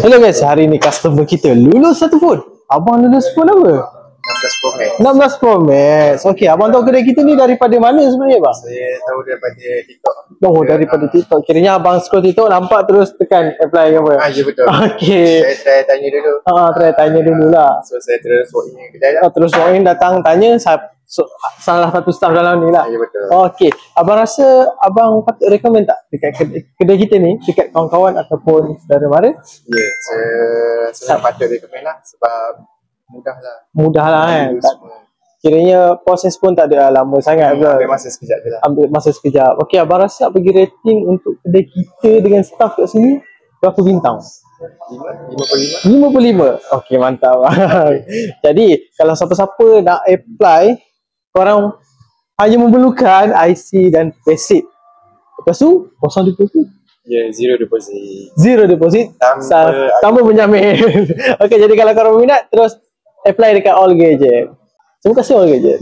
Hello guys, hari ni customer kita lulus satu phone. Abang lulus phone apa? 16 Pro Max. 16 Pro Max. Okey, abang tahu kedai kita ni daripada mana sebenarnya bang? Saya tahu daripada TikTok. Oh, daripada TikTok. Kiranya abang scroll TikTok nampak terus tekan apply ke apa? Ya betul. Okey. Saya try tanya dulu. Try tanya dululah. So saya terus walk in kedai dah. Terus walk in datang tanya salah satu staff dalam ni lah. Ya betul. Okey, abang rasa abang patut recommend tak dekat kedai kita ni dekat kawan-kawan ataupun saudara mara? Ya, saya patut recommend lah sebab mudah lah kan. Kiranya proses pun tak ada lama sangat. Ambil masa sekejap je lah. Ambil masa sekejap. Okey, abang rasa bagi rating untuk kedai kita dengan staff kat sini berapa bintang? 5/5. Okey, mantap. Jadi kalau siapa-siapa nak apply, korang hanya memerlukan IC dan payslip. Lepas tu kosong deposit. Ya, zero deposit. Zero deposit tanpa penjamin. Okey, jadi kalau korang berminat terus apply dekat All Gadget. Terima kasih All Gadget.